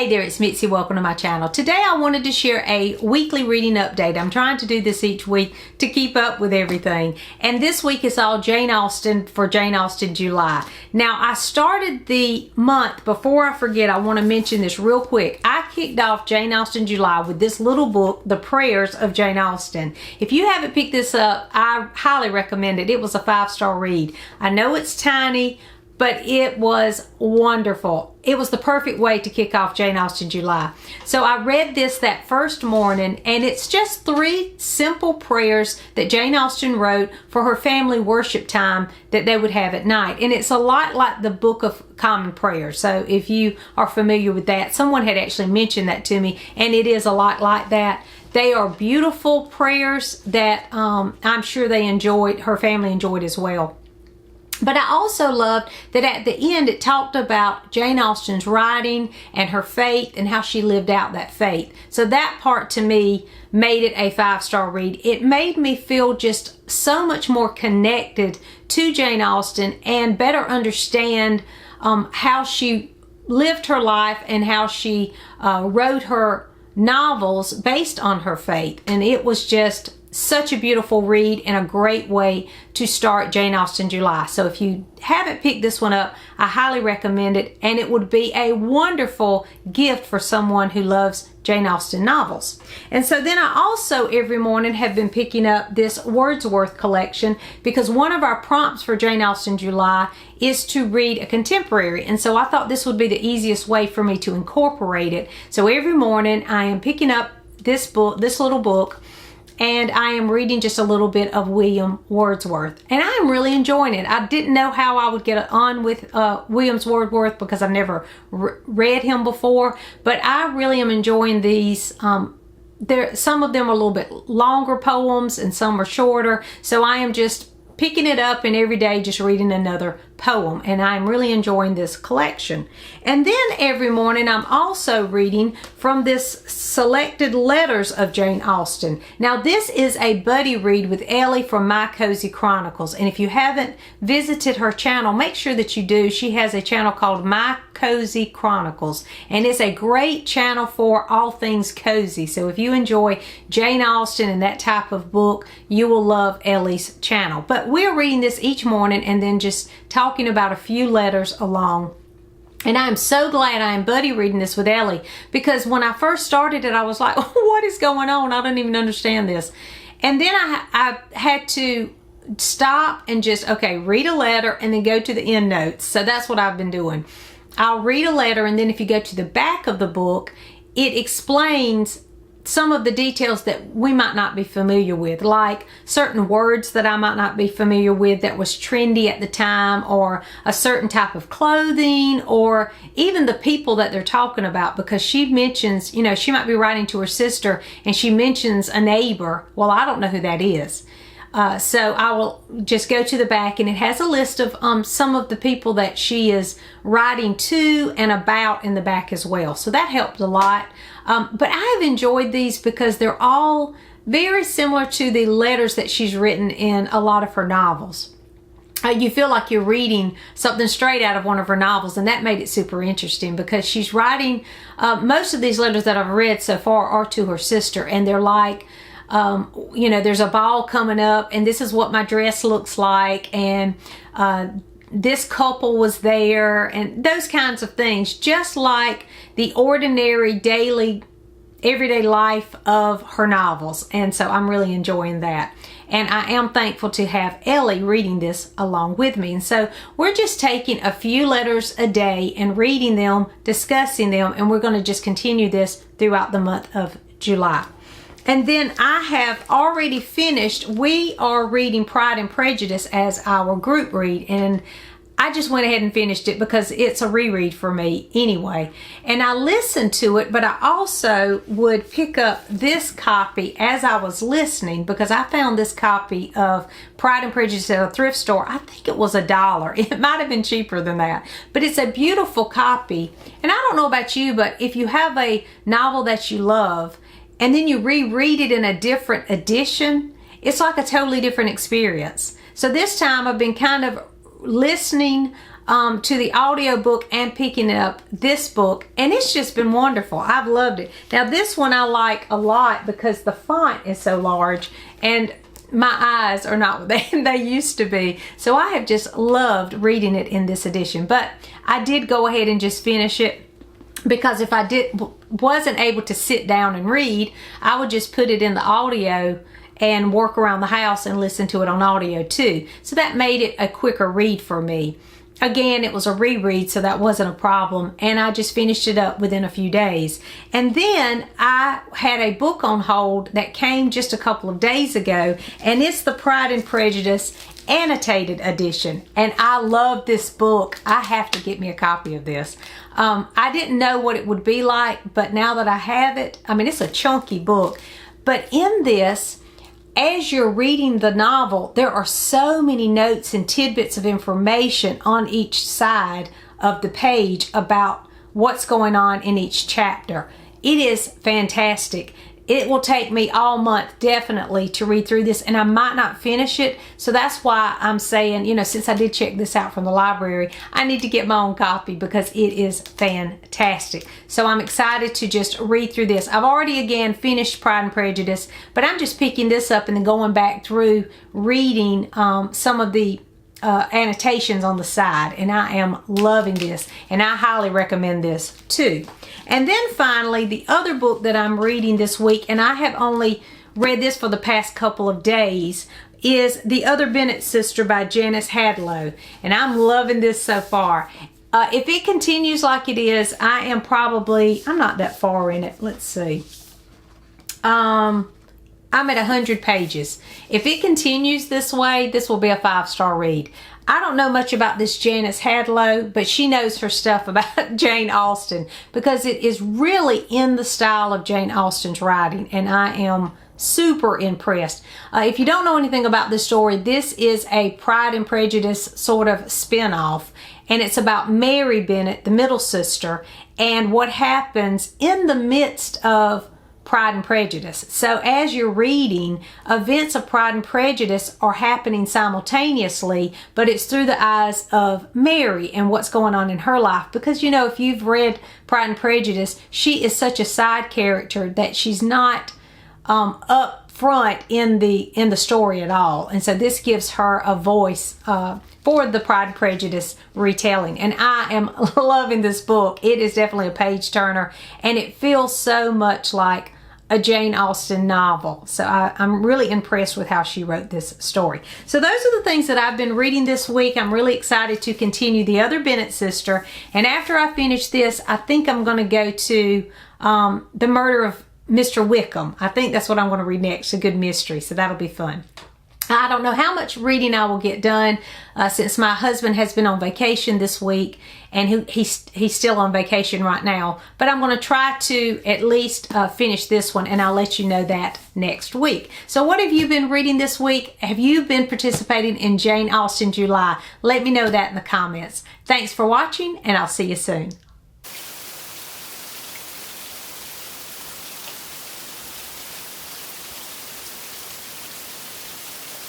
Hey there, it's Mitzi. Welcome to my channel. Today I wanted to share a weekly reading update. I'm trying to do this each week to keep up with everything. And this week is all Jane Austen for Jane Austen July. Now I started the month, before I forget, I want to mention this real quick. I kicked off Jane Austen July with this little book, The Prayers of Jane Austen. If you haven't picked this up, I highly recommend it. It was a 5-star read. I know it's tiny, but it was wonderful. It was the perfect way to kick off Jane Austen July. So I read this that first morning, and it's just 3 simple prayers that Jane Austen wrote for her family worship time that they would have at night. And it's a lot like the Book of Common Prayer. So if you are familiar with that, someone had actually mentioned that to me, and it is a lot like that. They are beautiful prayers that I'm sure her family enjoyed as well. But I also loved that at the end it talked about Jane Austen's writing and her faith and how she lived out that faith. So that part to me made it a 5-star read. It made me feel just so much more connected to Jane Austen and better understand how she lived her life and how she wrote her novels based on her faith. And it was just such a beautiful read and a great way to start Jane Austen July. So if you haven't picked this one up, I highly recommend it, and it would be a wonderful gift for someone who loves Jane Austen novels. And so then I also every morning have been picking up this Wordsworth collection, because one of our prompts for Jane Austen July is to read a contemporary, and so I thought this would be the easiest way for me to incorporate it. So every morning I am picking up this little book, and I am reading just a little bit of William Wordsworth, and I am really enjoying it. I didn't know how I would get on with William Wordsworth because I've never read him before, but I really am enjoying these. Some of them are a little bit longer poems and some are shorter, so I am just picking it up and every day just reading another poem, and I'm really enjoying this collection. And then every morning I'm also reading from this selected letters of Jane Austen. Now this is a buddy read with Elli from My Cozy Chronicles, and if you haven't visited her channel, make sure that you do. She has a channel called My Cozy Chronicles, and it's a great channel for all things cozy. So if you enjoy Jane Austen and that type of book, you will love Elli's channel. But we're reading this each morning and then just talking about a few letters along. And I'm so glad I am buddy reading this with Elli, because when I first started it, I was like, what is going on? I don't even understand this. And then I had to stop and just, okay, read a letter and then go to the end notes. So that's what I've been doing. I'll read a letter, and then if you go to the back of the book, it explains some of the details that we might not be familiar with, like certain words that I might not be familiar with that was trendy at the time, or a certain type of clothing, or even the people that they're talking about, because she mentions, you know, she might be writing to her sister and she mentions a neighbor. Well, I don't know who that is. So I will just go to the back, and it has a list of some of the people that she is writing to and about in the back as well. So that helped a lot. But I have enjoyed these because they're all very similar to the letters that she's written in a lot of her novels. You feel like you're reading something straight out of one of her novels, and that made it super interesting because she's writing, most of these letters that I've read so far are to her sister, and they're like, you know, there's a ball coming up and this is what my dress looks like, and this couple was there, and those kinds of things, just like the ordinary daily everyday life of her novels. And so I'm really enjoying that, and I am thankful to have Elli reading this along with me. And so we're just taking a few letters a day and reading them, discussing them, and we're going to just continue this throughout the month of July. And then I have already finished, we are reading Pride and Prejudice as our group read, and I just went ahead and finished it because it's a reread for me anyway. And I listened to it, but I also would pick up this copy as I was listening, because I found this copy of Pride and Prejudice at a thrift store. I think it was $1. It might have been cheaper than that, but it's a beautiful copy. And I don't know about you, but if you have a novel that you love, and then you reread it in a different edition, it's like a totally different experience. So this time I've been kind of listening to the audiobook and picking up this book, and it's just been wonderful. I've loved it. Now this one I like a lot because the font is so large and my eyes are not what they used to be. So I have just loved reading it in this edition. But I did go ahead and just finish it, because if I wasn't able to sit down and read, I would just put it in the audio and work around the house and listen to it on audio too. So that made it a quicker read for me. Again, it was a reread, so that wasn't a problem, and I just finished it up within a few days. And then I had a book on hold that came just a couple of days ago, and it's the Pride and Prejudice annotated edition, and I love this book. I have to get me a copy of this. I didn't know what it would be like, but now that I have it, I mean, it's a chunky book, but in this, as you're reading the novel, there are so many notes and tidbits of information on each side of the page about what's going on in each chapter. It is fantastic. It will take me all month definitely to read through this, and I might not finish it. So that's why I'm saying, you know, since I did check this out from the library, I need to get my own copy because it is fantastic. So I'm excited to just read through this. I've already again finished Pride and Prejudice, but I'm just picking this up and then going back through reading some of the annotations on the side, and I am loving this, and I highly recommend this too. And then finally, the other book that I'm reading this week, and I have only read this for the past couple of days, is The Other Bennett Sister by Janice Hadlow, and I'm loving this so far. If it continues like it is, I'm not that far in it. Let's see. I'm at 100 pages. If it continues this way, this will be a 5-star read. I don't know much about this Janice Hadlow, but she knows her stuff about Jane Austen, because it is really in the style of Jane Austen's writing, and I am super impressed. If you don't know anything about this story, this is a Pride and Prejudice sort of spin-off, and it's about Mary Bennett, the middle sister, and what happens in the midst of Pride and Prejudice. So as you're reading, events of Pride and Prejudice are happening simultaneously, but it's through the eyes of Mary and what's going on in her life. Because, you know, if you've read Pride and Prejudice, she is such a side character that she's not up front in the story at all. And so this gives her a voice for the Pride and Prejudice retelling. And I am loving this book. It is definitely a page turner, and it feels so much like a Jane Austen novel. So I'm really impressed with how she wrote this story. So those are the things that I've been reading this week. I'm really excited to continue The Other Bennett Sister. And after I finish this, I think I'm going to go to The Murder of Mr. Wickham. I think that's what I'm going to read next, a good mystery. So that'll be fun. I don't know how much reading I will get done since my husband has been on vacation this week, and he's still on vacation right now. But I'm going to try to at least finish this one, and I'll let you know that next week. So what have you been reading this week? Have you been participating in Jane Austen July? Let me know that in the comments. Thanks for watching, and I'll see you soon.